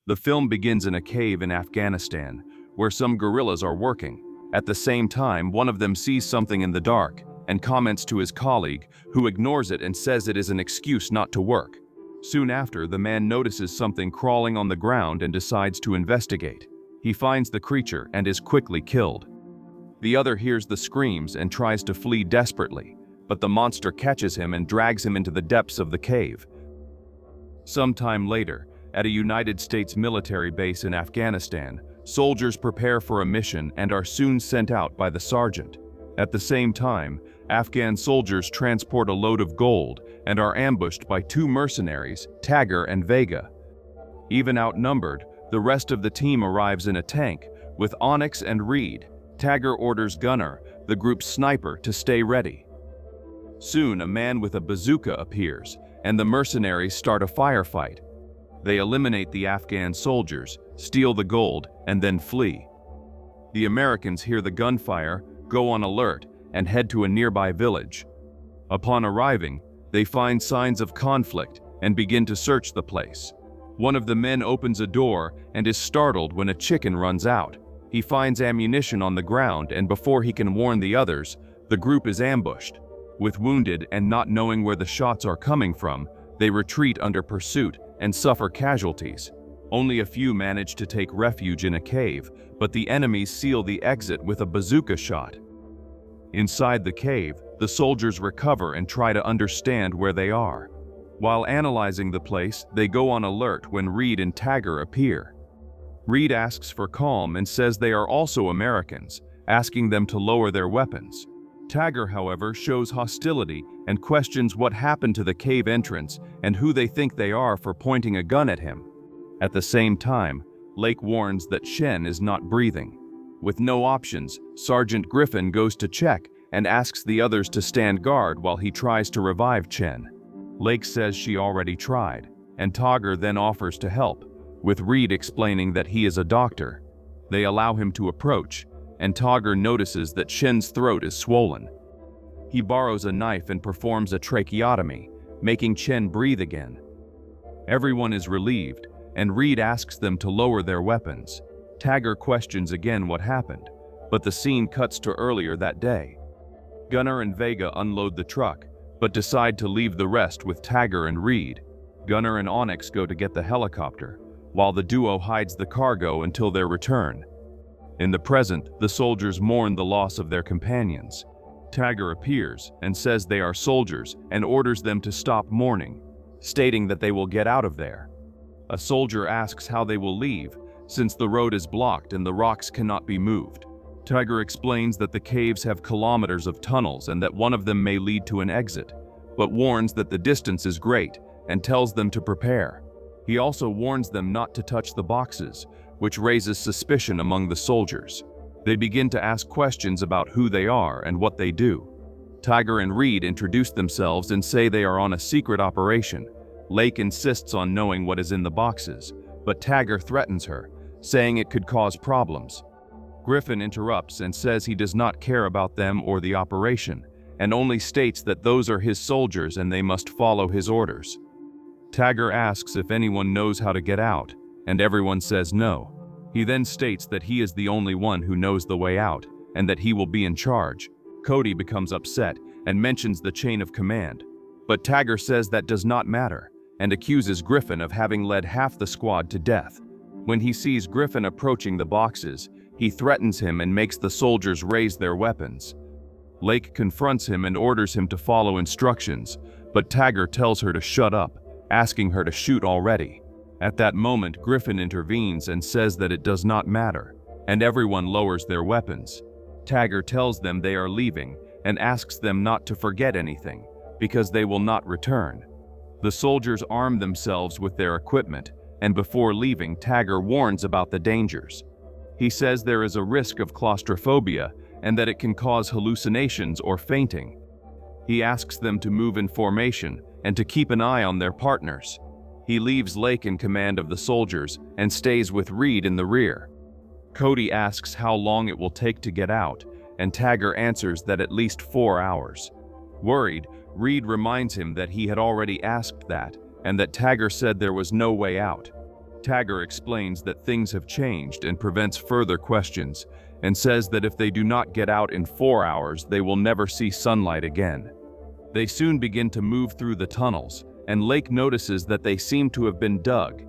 The film begins in a cave in Afghanistan, where some guerrillas are working. At the same time, one of them sees something in the dark and comments to his colleague, who ignores it and says it is an excuse not to work. Soon after, the man notices something crawling on the ground and decides to investigate. He finds the creature and is quickly killed. The other hears the screams and tries to flee desperately, but the monster catches him and drags him into the depths of the cave. Sometime later, at a United States military base in Afghanistan, soldiers prepare for a mission and are soon sent out by the sergeant. At the same time, Afghan soldiers transport a load of gold and are ambushed by two mercenaries, Tagger and Vega. Even outnumbered, the rest of the team arrives in a tank, with Onyx and Reed. Tagger orders Gunnar, the group's sniper, to stay ready. Soon, a man with a bazooka appears, and the mercenaries start a firefight. They eliminate the Afghan soldiers, steal the gold, and then flee. The Americans hear the gunfire, go on alert, and head to a nearby village. Upon arriving, they find signs of conflict and begin to search the place. One of the men opens a door and is startled when a chicken runs out. He finds ammunition on the ground, and before he can warn the others, the group is ambushed. With wounded and not knowing where the shots are coming from, they retreat under pursuit and suffer casualties. Only a few manage to take refuge in a cave, but the enemies seal the exit with a bazooka shot. Inside the cave, the soldiers recover and try to understand where they are. While analyzing the place, they go on alert when Reed and Tagger appear. Reed asks for calm and says they are also Americans, asking them to lower their weapons. Tagger, however, shows hostility and questions what happened to the cave entrance and who they think they are for pointing a gun at him. At the same time, Lake warns that Shen is not breathing. With no options, Sergeant Griffin goes to check and asks the others to stand guard while he tries to revive Chen. Lake says she already tried, and Tagger then offers to help, with Reed explaining that he is a doctor. They allow him to approach, and Tagger notices that Shen's throat is swollen. He borrows a knife and performs a tracheotomy, making Chen breathe again. Everyone is relieved, and Reed asks them to lower their weapons. Tagger questions again what happened, but the scene cuts to earlier that day. Gunnar and Vega unload the truck, but decide to leave the rest with Tagger and Reed. Gunnar and Onyx go to get the helicopter, while the duo hides the cargo until their return. In the present, the soldiers mourn the loss of their companions. Tagger appears and says they are soldiers and orders them to stop mourning, stating that they will get out of there. A soldier asks how they will leave, since the road is blocked and the rocks cannot be moved. Tagger explains that the caves have kilometers of tunnels and that one of them may lead to an exit, but warns that the distance is great and tells them to prepare. He also warns them not to touch the boxes, which raises suspicion among the soldiers. They begin to ask questions about who they are and what they do. Tagger and Reed introduce themselves and say they are on a secret operation. Lake insists on knowing what is in the boxes, but Tagger threatens her, saying it could cause problems. Griffin interrupts and says he does not care about them or the operation, and only states that those are his soldiers and they must follow his orders. Tagger asks if anyone knows how to get out, and everyone says no. He then states that he is the only one who knows the way out, and that he will be in charge. Cody becomes upset and mentions the chain of command, but Tagger says that does not matter, and accuses Griffin of having led half the squad to death. When he sees Griffin approaching the boxes, he threatens him and makes the soldiers raise their weapons. Lake confronts him and orders him to follow instructions, but Tagger tells her to shut up, asking her to shoot already. At that moment, Griffin intervenes and says that it does not matter, and everyone lowers their weapons. Tagger tells them they are leaving and asks them not to forget anything, because they will not return. The soldiers arm themselves with their equipment, and before leaving, Tagger warns about the dangers. He says there is a risk of claustrophobia and that it can cause hallucinations or fainting. He asks them to move in formation and to keep an eye on their partners. He leaves Lake in command of the soldiers and stays with Reed in the rear. Cody asks how long it will take to get out, and Tagger answers that at least 4 hours. Worried, Reed reminds him that he had already asked that, and that Tagger said there was no way out. Tagger explains that things have changed and prevents further questions, and says that if they do not get out in 4 hours, they will never see sunlight again. They soon begin to move through the tunnels, and Lake notices that they seem to have been dug.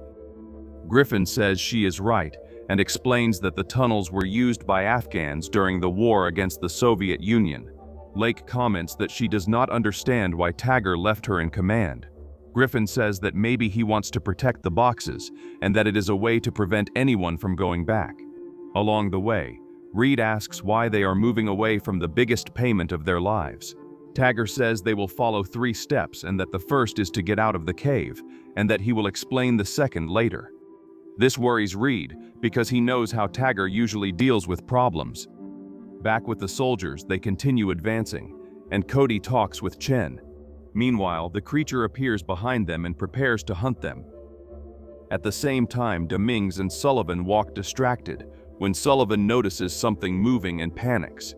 Griffin says she is right, and explains that the tunnels were used by Afghans during the war against the Soviet Union. Lake comments that she does not understand why Tagger left her in command. Griffin says that maybe he wants to protect the boxes, and that it is a way to prevent anyone from going back. Along the way, Reed asks why they are moving away from the biggest payment of their lives. Tagger says they will follow 3 steps and that the first is to get out of the cave, and that he will explain the second later. This worries Reed because he knows how Tagger usually deals with problems. Back with the soldiers, they continue advancing, and Cody talks with Chen. Meanwhile, the creature appears behind them and prepares to hunt them. At the same time, Dominguez and Sullivan walk distracted when Sullivan notices something moving and panics.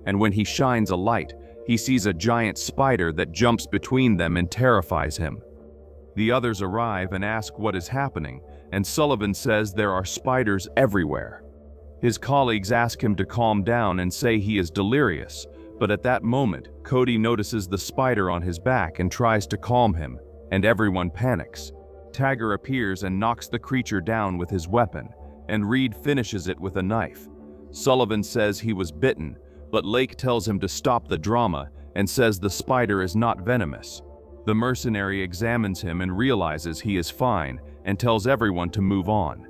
And when he shines a light, he sees a giant spider that jumps between them and terrifies him. The others arrive and ask what is happening, and Sullivan says there are spiders everywhere. His colleagues ask him to calm down and say he is delirious, but at that moment, Cody notices the spider on his back and tries to calm him, and everyone panics. Tagger appears and knocks the creature down with his weapon, and Reed finishes it with a knife. Sullivan says he was bitten, but Lake tells him to stop the drama and says the spider is not venomous. The mercenary examines him and realizes he is fine and tells everyone to move on.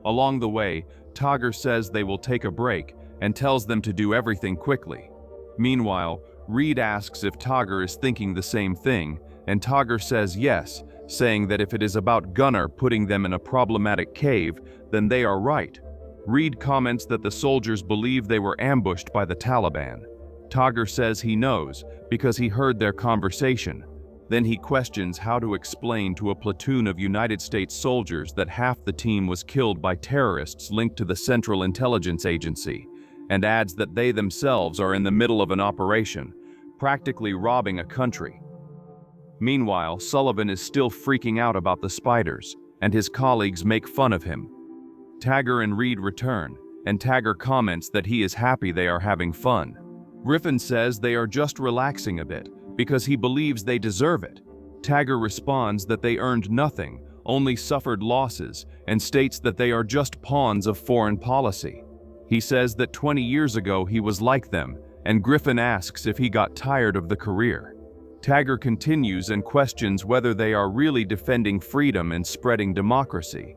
Along the way, Tagger says they will take a break and tells them to do everything quickly. Meanwhile, Reed asks if Tagger is thinking the same thing, and Tagger says yes, saying that if it is about Gunnar putting them in a problematic cave, then they are right. Reed comments that the soldiers believe they were ambushed by the Taliban. Tagger says he knows because he heard their conversation. Then he questions how to explain to a platoon of United States soldiers that half the team was killed by terrorists linked to the Central Intelligence Agency, and adds that they themselves are in the middle of an operation, practically robbing a country. Meanwhile, Sullivan is still freaking out about the spiders, and his colleagues make fun of him. Tagger and Reed return, and Tagger comments that he is happy they are having fun. Griffin says they are just relaxing a bit, because he believes they deserve it. Tagger responds that they earned nothing, only suffered losses, and states that they are just pawns of foreign policy. He says that 20 years ago he was like them, and Griffin asks if he got tired of the career. Tagger continues and questions whether they are really defending freedom and spreading democracy.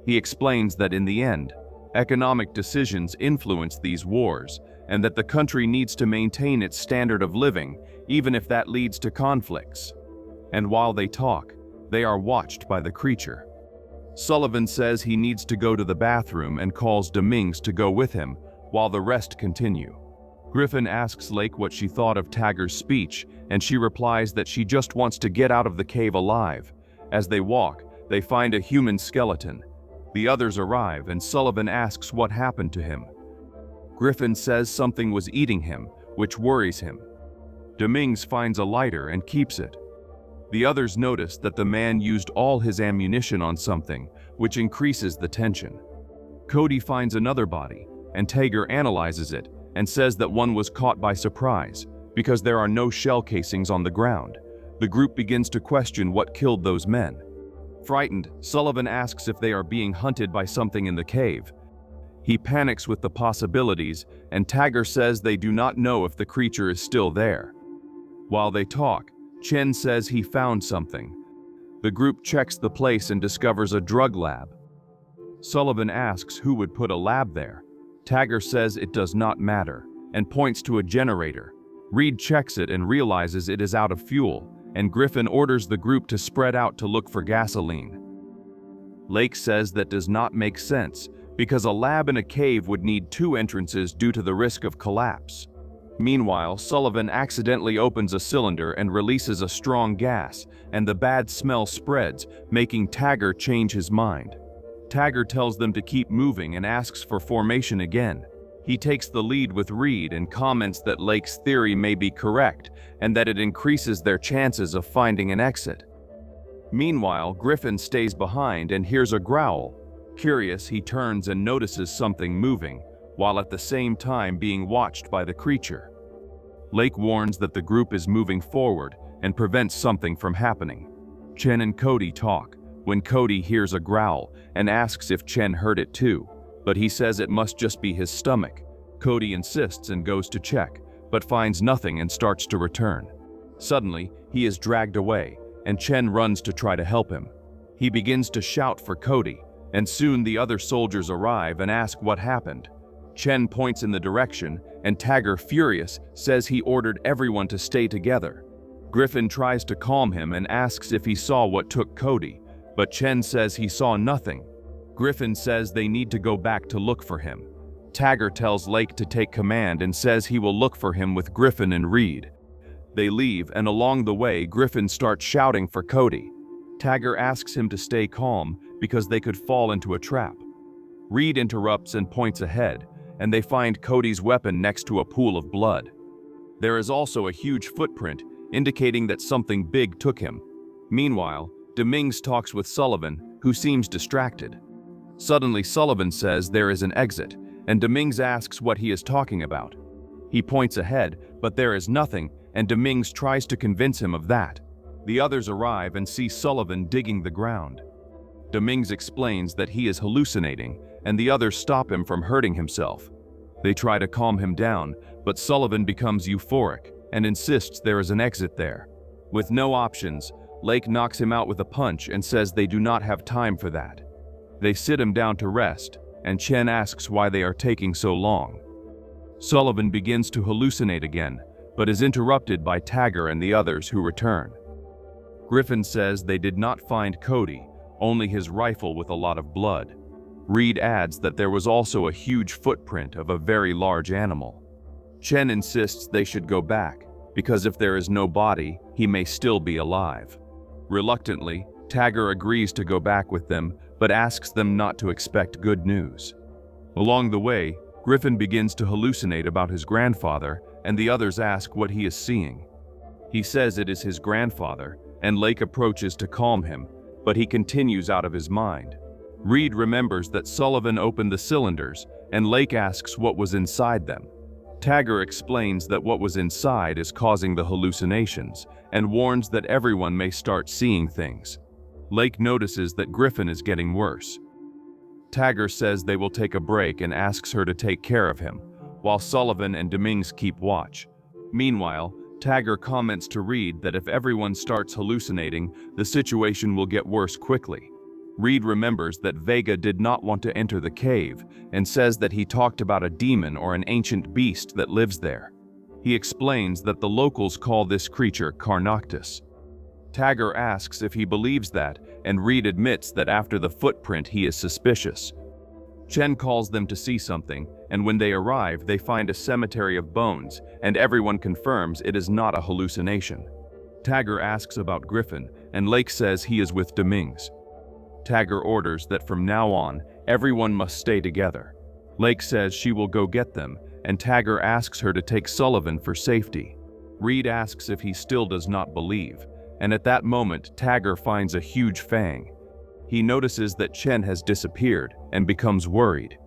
He explains that in the end, economic decisions influence these wars, and that the country needs to maintain its standard of living, even if that leads to conflicts. And while they talk, they are watched by the creature. Sullivan says he needs to go to the bathroom and calls Dominguez to go with him, while the rest continue. Griffin asks Lake what she thought of Tagger's speech, and she replies that she just wants to get out of the cave alive. As they walk, they find a human skeleton. The others arrive, and Sullivan asks what happened to him. Griffin says something was eating him, which worries him. Dominguez finds a lighter and keeps it. The others notice that the man used all his ammunition on something, which increases the tension. Cody finds another body, and Tagger analyzes it and says that one was caught by surprise, because there are no shell casings on the ground. The group begins to question what killed those men. Frightened, Sullivan asks if they are being hunted by something in the cave. He panics with the possibilities, and Tagger says they do not know if the creature is still there. While they talk, Chen says he found something. The group checks the place and discovers a drug lab. Sullivan asks who would put a lab there. Tagger says it does not matter, and points to a generator. Reed checks it and realizes it is out of fuel, and Griffin orders the group to spread out to look for gasoline. Lake says that does not make sense, because a lab in a cave would need 2 entrances due to the risk of collapse. Meanwhile, Sullivan accidentally opens a cylinder and releases a strong gas, and the bad smell spreads, making Tagger change his mind. Tagger tells them to keep moving and asks for formation again. He takes the lead with Reed and comments that Lake's theory may be correct and that it increases their chances of finding an exit. Meanwhile, Griffin stays behind and hears a growl. Curious, he turns and notices something moving, while at the same time being watched by the creature. Lake warns that the group is moving forward and prevents something from happening. Chen and Cody talk, when Cody hears a growl and asks if Chen heard it too, but he says it must just be his stomach. Cody insists and goes to check, but finds nothing and starts to return. Suddenly, he is dragged away, and Chen runs to try to help him. He begins to shout for Cody, and soon the other soldiers arrive and ask what happened. Chen points in the direction, and Tagger, furious, says he ordered everyone to stay together. Griffin tries to calm him and asks if he saw what took Cody, but Chen says he saw nothing. Griffin says they need to go back to look for him. Tagger tells Lake to take command and says he will look for him with Griffin and Reed. They leave, and along the way, Griffin starts shouting for Cody. Tagger asks him to stay calm because they could fall into a trap. Reed interrupts and points ahead, and they find Cody's weapon next to a pool of blood. There is also a huge footprint, indicating that something big took him. Meanwhile, Dominguez talks with Sullivan, who seems distracted. Suddenly, Sullivan says there is an exit, and Dominguez asks what he is talking about. He points ahead, but there is nothing, and Dominguez tries to convince him of that. The others arrive and see Sullivan digging the ground. Dominguez explains that he is hallucinating, and the others stop him from hurting himself. They try to calm him down, but Sullivan becomes euphoric and insists there is an exit there. With no options, Lake knocks him out with a punch and says they do not have time for that. They sit him down to rest, and Chen asks why they are taking so long. Sullivan begins to hallucinate again, but is interrupted by Tagger and the others who return. Griffin says they did not find Cody, only his rifle with a lot of blood. Reed adds that there was also a huge footprint of a very large animal. Chen insists they should go back, because if there is no body, he may still be alive. Reluctantly, Tagger agrees to go back with them, but asks them not to expect good news. Along the way, Griffin begins to hallucinate about his grandfather, and the others ask what he is seeing. He says it is his grandfather, and Lake approaches to calm him, but he continues out of his mind. Reed remembers that Sullivan opened the cylinders, and Lake asks what was inside them. Tagger explains that what was inside is causing the hallucinations, and warns that everyone may start seeing things. Lake notices that Griffin is getting worse. Tagger says they will take a break and asks her to take care of him, while Sullivan and Dominguez keep watch. Meanwhile, Tagger comments to Reed that if everyone starts hallucinating, the situation will get worse quickly. Reed remembers that Vega did not want to enter the cave and says that he talked about a demon or an ancient beast that lives there. He explains that the locals call this creature Carnoctus. Tagger asks if he believes that, and Reed admits that after the footprint he is suspicious. Chen calls them to see something, and when they arrive, they find a cemetery of bones, and everyone confirms it is not a hallucination. Tagger asks about Griffin, and Lake says he is with Dominguez. Tagger orders that from now on, everyone must stay together. Lake says she will go get them, and Tagger asks her to take Sullivan for safety. Reed asks if he still does not believe, and at that moment, Tagger finds a huge fang. He notices that Chen has disappeared and becomes worried.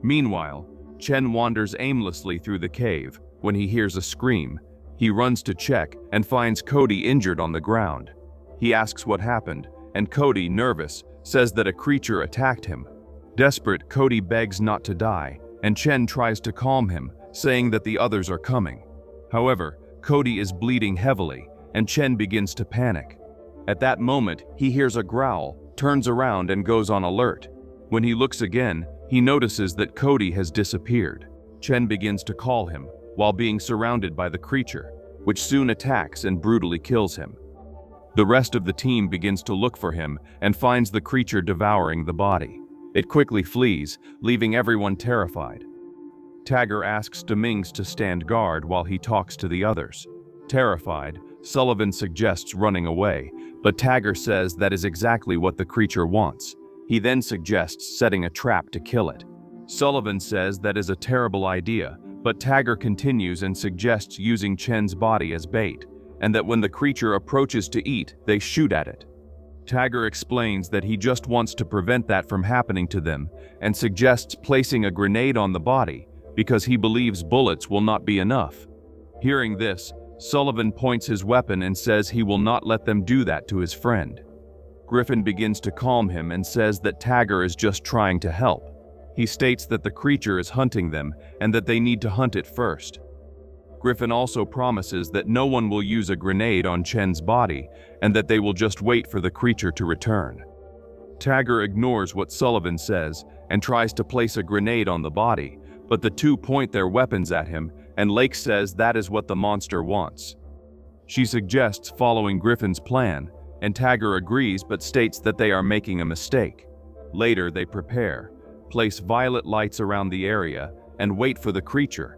Meanwhile, Chen wanders aimlessly through the cave. When he hears a scream, he runs to check and finds Cody injured on the ground. He asks what happened, and Cody, nervous, says that a creature attacked him. Desperate, Cody begs not to die, and Chen tries to calm him, saying that the others are coming. However, Cody is bleeding heavily, and Chen begins to panic. At that moment, he hears a growl, turns around and goes on alert. When he looks again, he notices that Cody has disappeared. Chen begins to call him, while being surrounded by the creature, which soon attacks and brutally kills him. The rest of the team begins to look for him and finds the creature devouring the body. It quickly flees, leaving everyone terrified. Tagger asks Dominguez to stand guard while he talks to the others. Terrified, Sullivan suggests running away, but Tagger says that is exactly what the creature wants. He then suggests setting a trap to kill it. Sullivan says that is a terrible idea, but Tagger continues and suggests using Chen's body as bait, and that when the creature approaches to eat, they shoot at it. Tagger explains that he just wants to prevent that from happening to them and suggests placing a grenade on the body because he believes bullets will not be enough. Hearing this, Sullivan points his weapon and says he will not let them do that to his friend. Griffin begins to calm him and says that Tagger is just trying to help. He states that the creature is hunting them and that they need to hunt it first. Griffin also promises that no one will use a grenade on Chen's body and that they will just wait for the creature to return. Tagger ignores what Sullivan says and tries to place a grenade on the body, but the two point their weapons at him, and Lake says that is what the monster wants. She suggests following Griffin's plan, and Tagger agrees but states that they are making a mistake. Later they prepare, place violet lights around the area, and wait for the creature.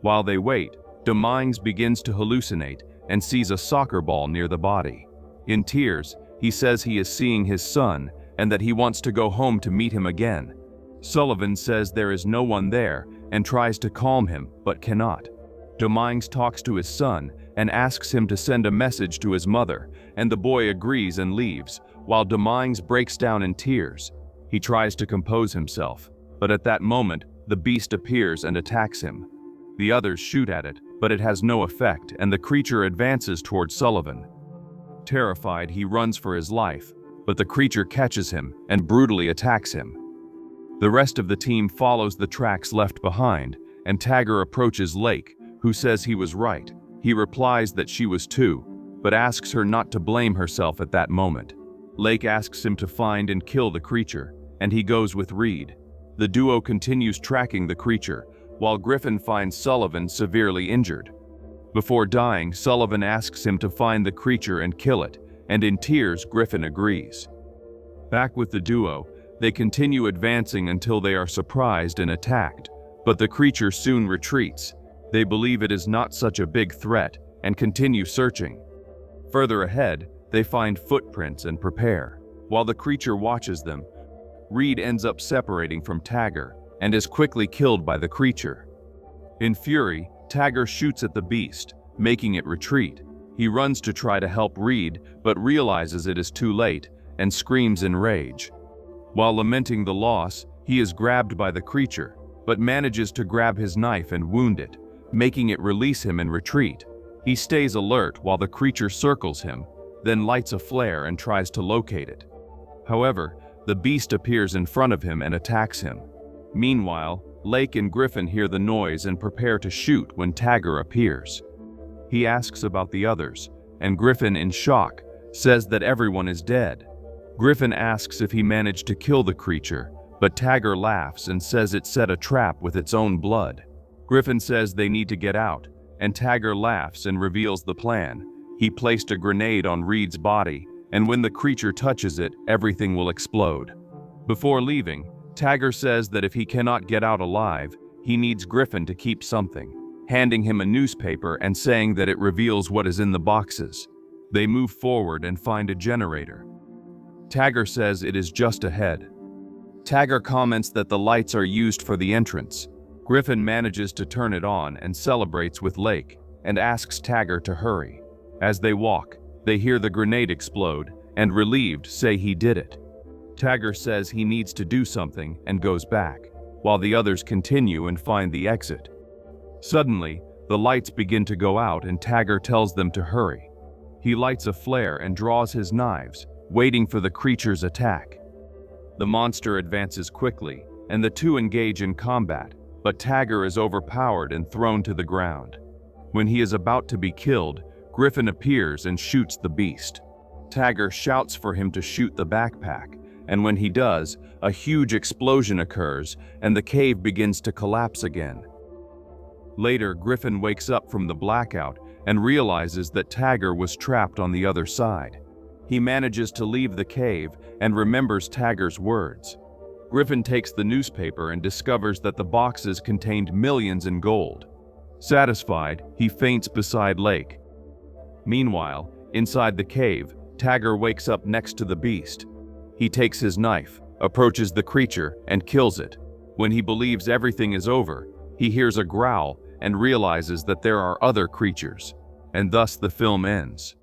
While they wait, Dominguez begins to hallucinate and sees a soccer ball near the body. In tears, he says he is seeing his son and that he wants to go home to meet him again. Sullivan says there is no one there and tries to calm him but cannot. Dominguez talks to his son and asks him to send a message to his mother, and the boy agrees and leaves, while Dominguez breaks down in tears. He tries to compose himself, but at that moment, the beast appears and attacks him. The others shoot at it, but it has no effect, and the creature advances toward Sullivan. Terrified, he runs for his life, but the creature catches him and brutally attacks him. The rest of the team follows the tracks left behind, and Tagger approaches Lake, who says he was right. He replies that she was too, but asks her not to blame herself at that moment. Lake asks him to find and kill the creature, and he goes with Reed. The duo continues tracking the creature, while Griffin finds Sullivan severely injured. Before dying, Sullivan asks him to find the creature and kill it, and in tears, Griffin agrees. Back with the duo, they continue advancing until they are surprised and attacked, but the creature soon retreats. They believe it is not such a big threat and continue searching. Further ahead, they find footprints and prepare. While the creature watches them, Reed ends up separating from Tagger and is quickly killed by the creature. In fury, Tagger shoots at the beast, making it retreat. He runs to try to help Reed, but realizes it is too late and screams in rage. While lamenting the loss, he is grabbed by the creature, but manages to grab his knife and wound it, making it release him and retreat. He stays alert while the creature circles him, then lights a flare and tries to locate it. However, the beast appears in front of him and attacks him. Meanwhile, Lake and Griffin hear the noise and prepare to shoot when Tagger appears. He asks about the others, and Griffin, in shock, says that everyone is dead. Griffin asks if he managed to kill the creature, but Tagger laughs and says it set a trap with its own blood. Griffin says they need to get out, and Tagger laughs and reveals the plan. He placed a grenade on Reed's body, and when the creature touches it, everything will explode. Before leaving, Tagger says that if he cannot get out alive, he needs Griffin to keep something, handing him a newspaper and saying that it reveals what is in the boxes. They move forward and find a generator. Tagger says it is just ahead. Tagger comments that the lights are used for the entrance. Griffin manages to turn it on and celebrates with Lake, and asks Tagger to hurry. As they walk, they hear the grenade explode, and relieved say he did it. Tagger says he needs to do something and goes back, while the others continue and find the exit. Suddenly, the lights begin to go out and Tagger tells them to hurry. He lights a flare and draws his knives, waiting for the creature's attack. The monster advances quickly, and the two engage in combat, but Tagger is overpowered and thrown to the ground. When he is about to be killed, Griffin appears and shoots the beast. Tagger shouts for him to shoot the backpack, and when he does, a huge explosion occurs and the cave begins to collapse again. Later, Griffin wakes up from the blackout and realizes that Tagger was trapped on the other side. He manages to leave the cave and remembers Tagger's words. Griffin takes the newspaper and discovers that the boxes contained millions in gold. Satisfied, he faints beside Lake. Meanwhile, inside the cave, Tagger wakes up next to the beast. He takes his knife, approaches the creature, and kills it. When he believes everything is over, he hears a growl and realizes that there are other creatures, and thus the film ends.